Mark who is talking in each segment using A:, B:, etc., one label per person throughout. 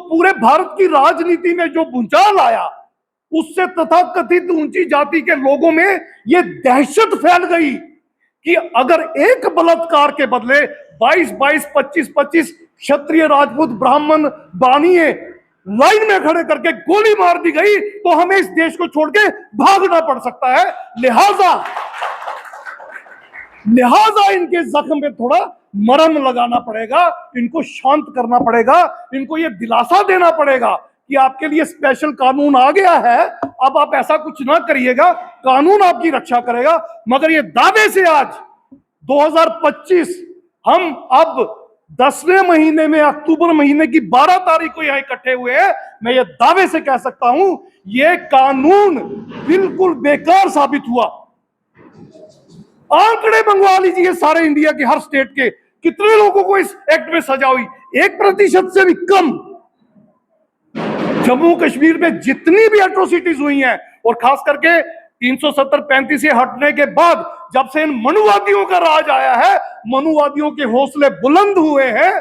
A: पूरे भारत की राजनीति में जो भूचाल आया, उससे तथाकथित ऊंची जाति के लोगों में यह दहशत फैल गई कि अगर एक बलात्कार के बदले 22-22, 25-25 क्षत्रिय, राजपूत, ब्राह्मण, बानिए लाइन में खड़े करके गोली मार दी गई तो हमें इस देश को छोड़ के भागना पड़ सकता है। लिहाजा इनके जख्म पे थोड़ा मरहम लगाना पड़ेगा, इनको शांत करना पड़ेगा, इनको ये दिलासा देना पड़ेगा कि आपके लिए स्पेशल कानून आ गया है, अब आप ऐसा कुछ ना करिएगा, कानून आपकी रक्षा करेगा। मगर ये दावे से आज 2025 हम अब 10वें महीने में, अक्टूबर महीने की 12 तारीख को यहां इकट्ठे हुए हैं, मैं ये दावे से कह सकता हूं ये कानून बिल्कुल बेकार साबित हुआ। आंकड़े मंगवा लीजिए सारे इंडिया के हर स्टेट के, कितने लोगों को इस एक्ट में सजा हुई, 1% से भी कम। जम्मू कश्मीर में जितनी भी एट्रोसिटीज हुई हैं, और खास करके 370-35 से हटने के बाद जब से इन मनुवादियों का राज आया है, मनुवादियों के हौसले बुलंद हुए हैं,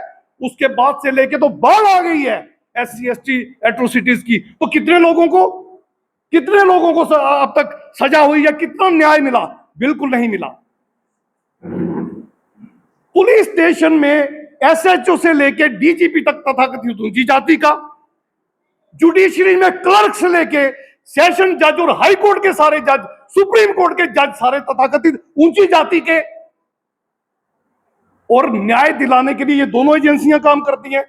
A: उसके बाद से लेके तो बाढ़ आ गई है SC/ST एट्रोसिटीज की। तो कितने लोगों को अब तक सजा हुई या कितना न्याय मिला? बिल्कुल नहीं मिला। पुलिस स्टेशन में SHO से लेके DGP तक तथाकथित ऊंची जाति का, जुडिशरी में क्लर्क से लेके सेशन जज और हाई कोर्ट के सारे जज, सुप्रीम कोर्ट के जज सारे तथाकथित ऊंची जाति के। और न्याय दिलाने के लिए ये दोनों एजेंसियां काम करती हैं।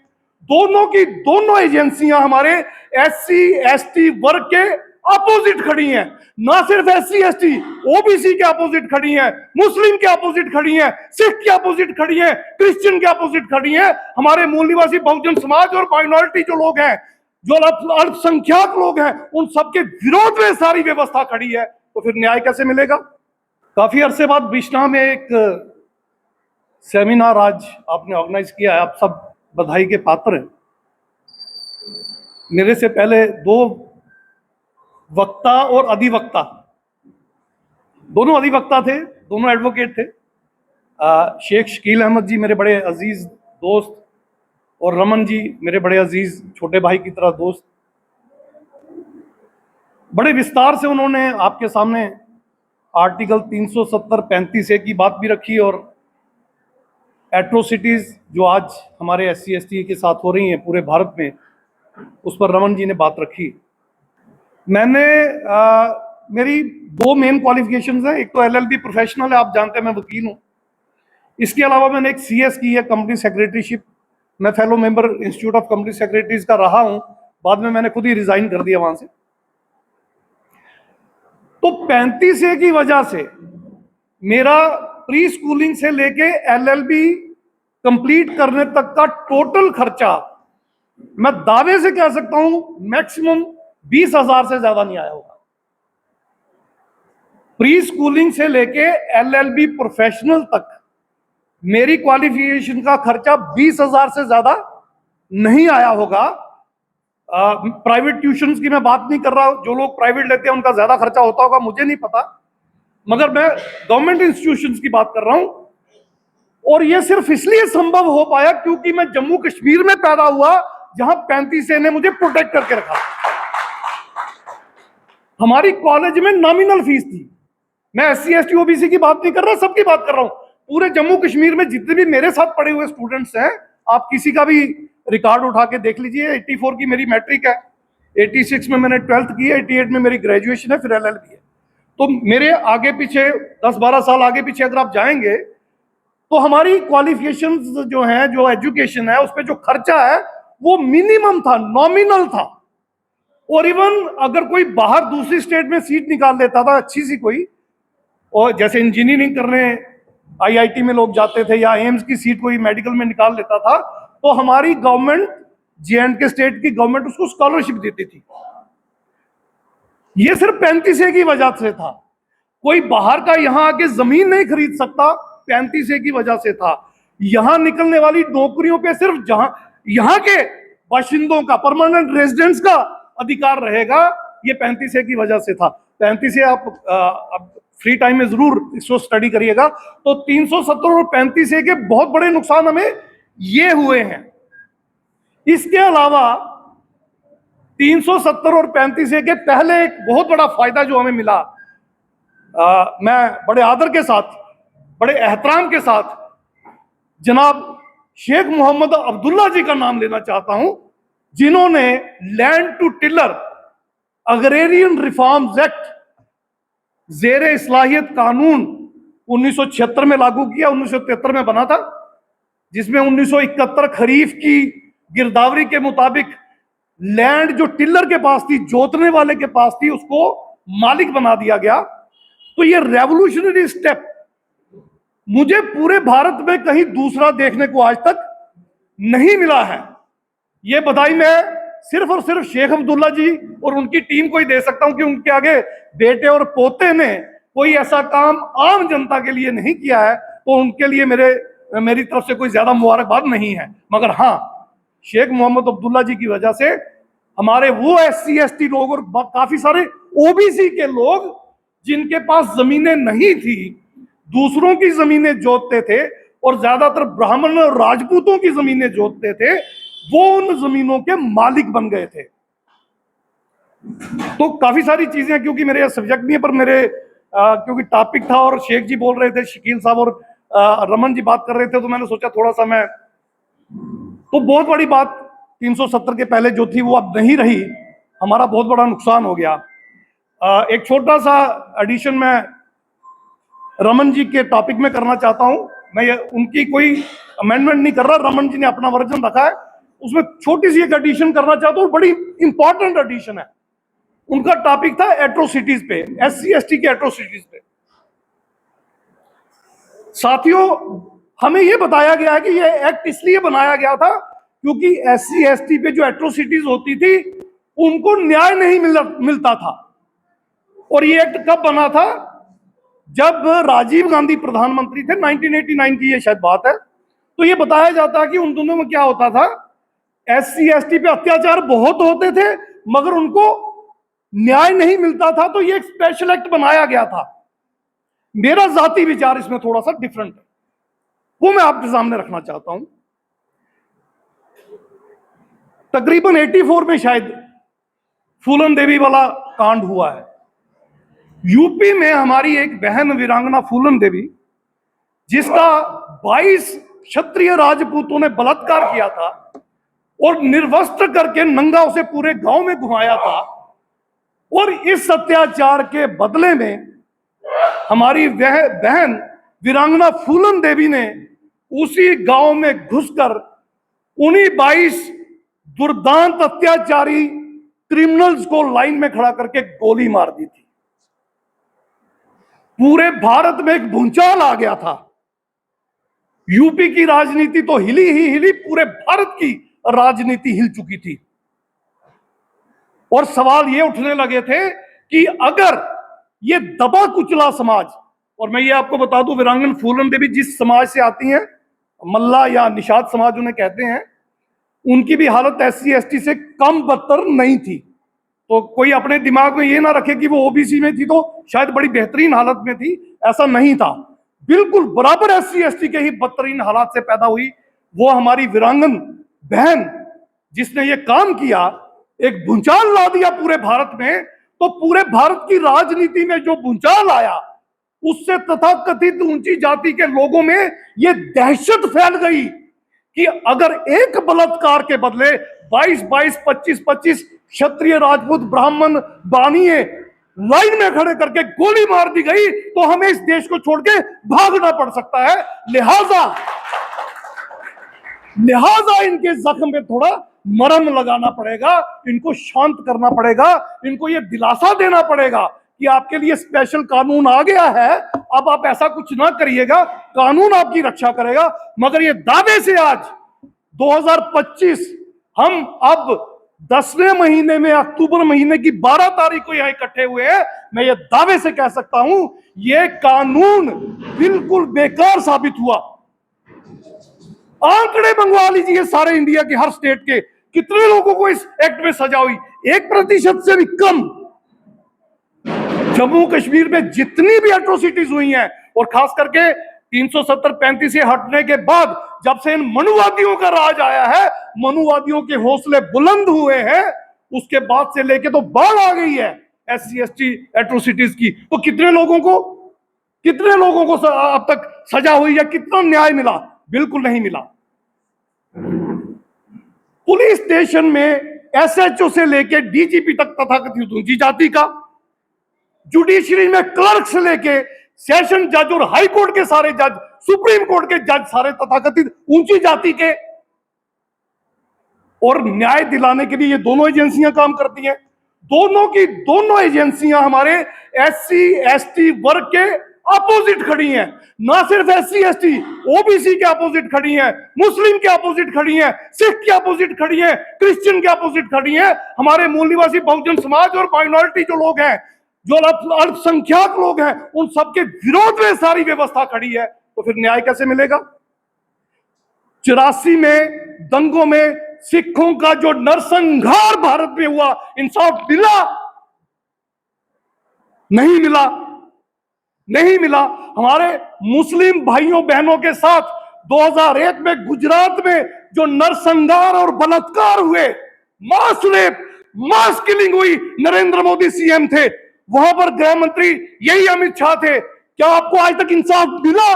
A: दोनों की दोनों एजेंसियां हमारे SC/ST वर्ग के अपोजिट खड़ी हैं। ना सिर्फ SC/ST, OBC के अपोजिट खड़ी हैं, मुस्लिम के अपोजिट खड़ी हैं, सिख के अपोजिट खड़ी हैं, क्रिश्चियन के अपोजिट खड़ी हैं। हमारे मूल निवासी बहुजन समाज और माइनॉरिटी जो लोग हैं, जो अल्पसंख्यक लोग हैं, उन सबके विरोध में सारी व्यवस्था खड़ी है। तो फिर न्याय कैसे मिलेगा? काफी अरसे बाद बिश्नाह में एक सेमिनार आज आपने ऑर्गेनाइज किया है, आप सब बधाई के पात्र हैं। मेरे से पहले 2 वक्ता और अधिवक्ता, दोनों अधिवक्ता थे, दोनों एडवोकेट थे। शेख शकील अहमद जी मेरे बड़े अजीज दोस्त, और रमन जी मेरे बड़े अजीज छोटे भाई की तरह दोस्त। बड़े विस्तार से उन्होंने आपके सामने आर्टिकल 370-35A की बात भी रखी, और एट्रोसिटीज जो आज हमारे SC/ST के साथ हो रही हैं पूरे भारत में, उस पर रमन जी ने बात रखी। मैंने मेरी 2 मेन क्वालिफिकेशंस हैं। एक तो LLB प्रोफेशनल है, आप जानते हैं मैं वकील हूँ। इसके अलावा मैंने एक CS की है, कंपनी सेक्रेटरीशिप। मैं fellow member institute of company secretaries का रहा हूं, बाद में मैंने खुद ही रिजाइन कर दिया वहां से। तो 35A की वजह से मेरा प्री स्कूलिंग से लेके LLB कंप्लीट करने तक का टोटल खर्चा मैं दावे से कह सकता हूं मैक्सिमम 20,000 से ज्यादा नहीं आया होगा। प्री स्कूलिंग से लेके LLB प्रोफेशनल तक मेरी क्वालिफिकेशन का खर्चा 20,000 से ज्यादा नहीं आया होगा। प्राइवेट ट्यूशंस की मैं बात नहीं कर रहा, जो लोग प्राइवेट लेते हैं उनका ज्यादा खर्चा होता होगा, मुझे नहीं पता, मगर मैं गवर्नमेंट इंस्टीट्यूशंस की बात कर रहा हूं। और यह सिर्फ इसलिए संभव हो पाया क्योंकि मैं जम्मू कश्मीर में पैदा हुआ, जहां 35A ने मुझे प्रोटेक्ट करके रखा। हमारी कॉलेज में नॉमिनल फीस थी। मैं SC/ST OBC की बात नहीं कर रहा, सबकी बात कर रहा हूं। पूरे जम्मू कश्मीर में जितने भी मेरे साथ पढ़े हुए स्टूडेंट्स हैं, आप किसी का भी रिकॉर्ड उठा के देख लीजिए। 84 की मेरी मैट्रिक है, 86 में मैंने 12th की है, 88 में मेरी ग्रेजुएशन है, फिर LLB है। तो मेरे आगे पीछे 10-12 साल आगे पीछे अगर आप जाएंगे तो हमारी क्वालिफिकेशंस जो हैं, जो एजुकेशन है, उस पर जो खर्चा है वो मिनिमम था, नॉमिनल था। और इवन अगर कोई बाहर दूसरी स्टेट में सीट निकाल लेता था अच्छी सी कोई, और जैसे इंजीनियरिंग करने IIT में लोग जाते थे, या एम्स की सीट कोई मेडिकल में निकाल लेता था, तो हमारी गवर्नमेंट, J&K स्टेट की गवर्नमेंट उसको स्कॉलरशिप देती थी। ये सिर्फ 35A की वजह से था। कोई बाहर का यहां आके जमीन नहीं खरीद सकता, 35A की वजह से था। यहां निकलने वाली नौकरियों पे सिर्फ जहां यहां के बाशिंदों का, परमानेंट रेजिडेंट्स का अधिकार रहेगा, ये 35A की वजह से था। 35A आप फ्री टाइम में जरूर इसको स्टडी करिएगा। तो 370 और 35A के बहुत बड़े नुकसान हमें ये हुए हैं। इसके अलावा 370 और 35 के पहले एक बहुत बड़ा फायदा जो हमें मिला, मैं बड़े आदर के साथ, बड़े एहतराम के साथ जनाब शेख मोहम्मद अब्दुल्ला जी का नाम लेना चाहता हूं, जिन्होंने land to tiller agrarian reforms act जेर इस्लाहियत कानून 1976 में लागू किया, 1973 में बना था, जिसमें 1971 खरीफ की गिरदावरी के मुताबिक लैंड जो टिलर के पास थी, जोतने वाले के पास थी, उसको मालिक बना दिया गया। तो ये रेवोल्यूशनरी स्टेप मुझे पूरे भारत में कहीं दूसरा देखने को आज तक नहीं मिला है। ये बधाई मैं सिर्फ और सिर्फ शेख अब्दुल्ला जी और उनकी टीम को ही दे सकता हूं कि उनके आगे बेटे और पोते ने कोई ऐसा काम आम जनता के लिए नहीं किया है, तो उनके लिए मेरी तरफ से कोई ज्यादा मुबारकबाद नहीं है। मगर हाँ, शेख मोहम्मद अब्दुल्ला जी की वजह से हमारे वो SC ST लोग और काफी सारे OBC के लोग जिनके पास जमीनें नहीं थी, दूसरों की जमीनें जोतते थे और ज्यादातर ब्राह्मण और राजपूतों की जमीनें जोतते थे, वो उन जमीनों के मालिक बन गए थे। तो काफी सारी चीजें, क्योंकि मेरे सब्जेक्ट नहीं है, पर मेरे क्योंकि टॉपिक था और शेख जी बोल रहे थे, शकील साहब और रमन जी बात कर रहे थे, तो मैंने सोचा थोड़ा सा मैं, तो बहुत बड़ी बात 370 के पहले जो थी वो अब नहीं रही, हमारा बहुत बड़ा नुकसान हो गया। एक छोटा सा एडिशन मैं रमन जी के टॉपिक में करना चाहता हूं। मैं ये उनकी कोई अमेंडमेंट नहीं कर रहा, रमन जी ने अपना वर्जन रखा है, उसमें छोटी सी एक एडिशन करना चाहता हूं, बड़ी इंपॉर्टेंट एडिशन है। उनका टॉपिक था एट्रोसिटीज पे, SC ST के एट्रोसिटीज पे। साथियों, हमें यह बताया गया है कि यह एक्ट इसलिए बनाया गया था क्योंकि SC ST पे जो एट्रोसिटीज होती थी उनको न्याय नहीं मिलता था। और ये एक्ट कब बना था? जब राजीव गांधी प्रधानमंत्री थे, 1989 की ये शायद बात है। तो ये बताया जाता है कि उन दोनों में क्या होता था, SC ST पे अत्याचार बहुत होते थे मगर उनको न्याय नहीं मिलता था, तो ये एक स्पेशल एक्ट बनाया गया था। मेरा जाती विचार इसमें थोड़ा सा डिफरेंट है, वो मैं आपके सामने रखना चाहता हूं। तकरीबन 84 में शायद फूलन देवी वाला कांड हुआ है। यूपी में हमारी एक बहन वीरांगना फूलन देवी, जिसका 22 क्षत्रिय राजपूतों ने बलात्कार किया था और निर्वस्त्र करके नंगा उसे पूरे गांव में घुमाया था, और इस अत्याचार के बदले में हमारी वह बहन वीरांगना फूलन देवी ने उसी गांव में घुसकर उन्हीं 22 दुर्दांत अत्याचारी क्रिमिनल्स को लाइन में खड़ा करके गोली मार दी थी। पूरे भारत में एक भूचाल आ गया था। यूपी की राजनीति तो हिली ही हिली, पूरे भारत की राजनीति हिल चुकी थी। और सवाल ये उठने लगे थे कि अगर ये दबा कुचला समाज, और मैं ये आपको बता दूं, वीरांगना फूलन देवी जिस समाज से आती हैं, मल्ला या निषाद समाज उन्हें कहते हैं, उनकी भी हालत SC ST से कम बदतर नहीं थी। तो कोई अपने दिमाग में ये ना रखे कि वो OBC में थी तो शायद बड़ी बेहतरीन हालत में थी, ऐसा नहीं था। बिल्कुल बराबर SC ST के ही बदतरीन हालात से पैदा हुई वो हमारी वीरांगन बहन, जिसने ये काम किया, एक भूचाल ला दिया पूरे भारत में। तो पूरे भारत की राजनीति में जो भूचाल आया, उससे तथाकथित ऊंची जाति के लोगों में ये दहशत फैल गई कि अगर एक बलात्कार के बदले 22-22, 25-25 क्षत्रिय राजपूत ब्राह्मण बानिए लाइन में खड़े करके गोली मार दी गई तो हमें इस देश को छोड़ के भागना पड़ सकता है। लिहाजा इनके जख्म पे थोड़ा मरहम लगाना पड़ेगा, इनको शांत करना पड़ेगा, इनको ये दिलासा देना पड़ेगा कि आपके लिए स्पेशल कानून आ गया है, अब आप ऐसा कुछ ना करिएगा, कानून आपकी रक्षा करेगा। मगर ये दावे से आज 2025 हम अब 10वें महीने में, अक्टूबर महीने की 12 तारीख को यहां इकट्ठे हुए हैं, मैं ये दावे से कह सकता हूं ये कानून बिल्कुल बेकार साबित हुआ। आंकड़े मंगवा लीजिए सारे इंडिया के हर स्टेट के, कितने लोगों को इस एक्ट में सजा हुई, 1% से भी कम। जम्मू कश्मीर में जितनी भी एट्रोसिटीज हुई हैं, और खास करके 370-35 से हटने के बाद जब से इन मनुवादियों का राज आया है, मनुवादियों के हौसले बुलंद हुए हैं, उसके बाद से लेके तो बाढ़ आ गई है SC/ST एट्रोसिटीज की। तो कितने लोगों को अब तक सजा हुई या कितना न्याय मिला? बिल्कुल नहीं मिला। पुलिस स्टेशन में SHO से लेके DGP तक तथाकथित ऊंची जाति का, जुडिशरी में क्लर्क से लेके सेशन जज और हाई कोर्ट के सारे जज, सुप्रीम कोर्ट के जज सारे तथाकथित ऊंची जाति के। और न्याय दिलाने के लिए ये दोनों एजेंसियां काम करती हैं। दोनों की दोनों एजेंसियां हमारे SC/ST वर्ग के अपोजिट खड़ी हैं। ना सिर्फ SC/ST, OBC के अपोजिट खड़ी हैं, मुस्लिम के अपोजिट खड़ी हैं, सिख के अपोजिट खड़ी हैं, क्रिश्चियन के अपोजिट खड़ी हैं। हमारे मूल निवासी बहुजन समाज और माइनॉरिटी जो लोग हैं, जो अल्पसंख्यक लोग हैं, उन सबके विरोध में सारी व्यवस्था खड़ी है। तो फिर न्याय कैसे मिलेगा? 84 में दंगों में सिखों का जो नरसंहार भारत में हुआ, इंसाफ मिला? नहीं मिला, नहीं मिला। हमारे मुस्लिम भाइयों बहनों के साथ 2001 में गुजरात में जो नरसंहार और बलात्कार हुए, मास रेप, मास किलिंग हुई, नरेंद्र मोदी CM थे, वहां पर गृह मंत्री यही अमित शाह थे। क्या आपको आज तक इंसाफ मिला?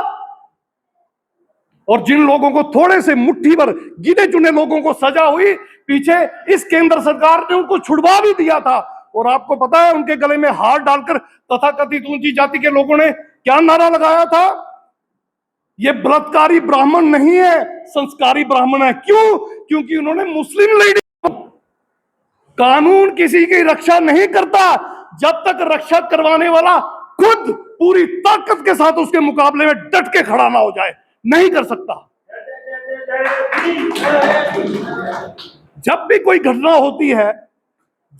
A: और जिन लोगों को थोड़े से मुट्ठी भर गिने चुने लोगों को सजा हुई, पीछे इस केंद्र सरकार ने उनको छुड़वा भी दिया था। और आपको पता है उनके गले में हाथ डालकर तथाकथित ऊंची जाति के लोगों ने क्या नारा लगाया था? ये बलात्कारी ब्राह्मण नहीं है, संस्कारी ब्राह्मण है। क्यों? क्योंकि उन्होंने मुस्लिम लेडी, कानून किसी की रक्षा नहीं करता जब तक रक्षा करवाने वाला खुद पूरी ताकत के साथ उसके मुकाबले में डट के खड़ा ना हो जाए। नहीं कर सकता। जब भी कोई घटना होती है,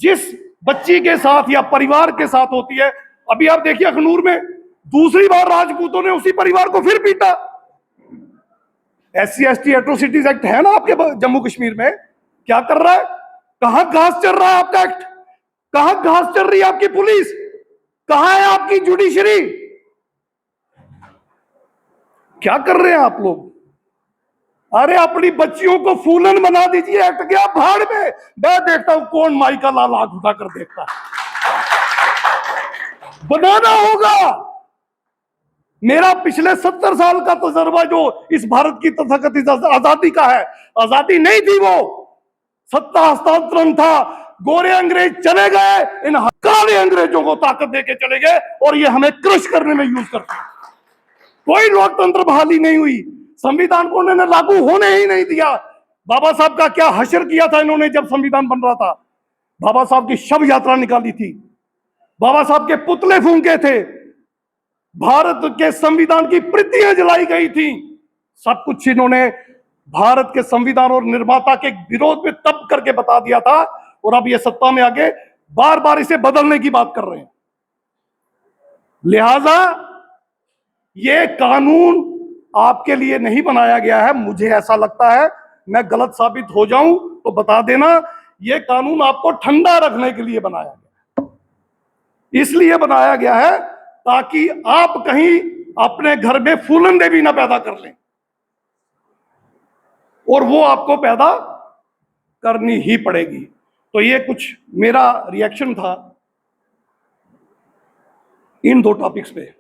A: जिस बच्ची के साथ या परिवार के साथ होती है, अभी आप देखिए अखनूर में दूसरी बार राजपूतों ने उसी परिवार को फिर पीटा। SC/ST एट्रोसिटीज एक्ट है ना आपके जम्मू कश्मीर में, क्या कर रहा है? कहां घास चल रहा है आपका एक्ट? कहां घास चल रही है आपकी पुलिस? कहां है आपकी जुडिशरी? क्या कर रहे हैं आप लोग? अरे अपनी बच्चियों को फूलन बना दीजिए, एक्ट गया भाड़ में। मैं देखता हूं कौन माई का लाल आंख उठाकर देखता है। बनाना होगा। मेरा पिछले 70 साल का तजर्बा जो इस भारत की तथाकथित आजादी का है, आजादी नहीं थी, वो सत्ता हस्तांतरण था। गोरे अंग्रेज चले गए, इन काले अंग्रेजों को ताकत देके चले गए और ये हमें क्रश करने में यूज करते हैं। कोई लोकतंत्र बहाली नहीं हुई। संविधान को उन्होंने लागू होने ही नहीं दिया। बाबा साहब का क्या हश्र किया था इन्होंने जब संविधान बन रहा था। बाबा साहब की शव यात्रा निकाली थी, बाबा साहब के पुतले फूंके थे, भारत के संविधान की प्रतियां जलाई गई थी। सब कुछ इन्होंने भारत के संविधान और निर्माता के विरोध में तब करके बता दिया था। और अब ये सत्ता में आके बार बार इसे बदलने की बात कर रहे हैं। लिहाजा ये कानून आपके लिए नहीं बनाया गया है। मुझे ऐसा लगता है, मैं गलत साबित हो जाऊं तो बता देना। ये कानून आपको ठंडा रखने के लिए बनाया गया है। इसलिए बनाया गया है ताकि आप कहीं अपने घर में फूलन देवी ना पैदा कर लें, और वो आपको पैदा करनी ही पड़ेगी। तो ये कुछ मेरा रिएक्शन था इन दो टॉपिक्स पे।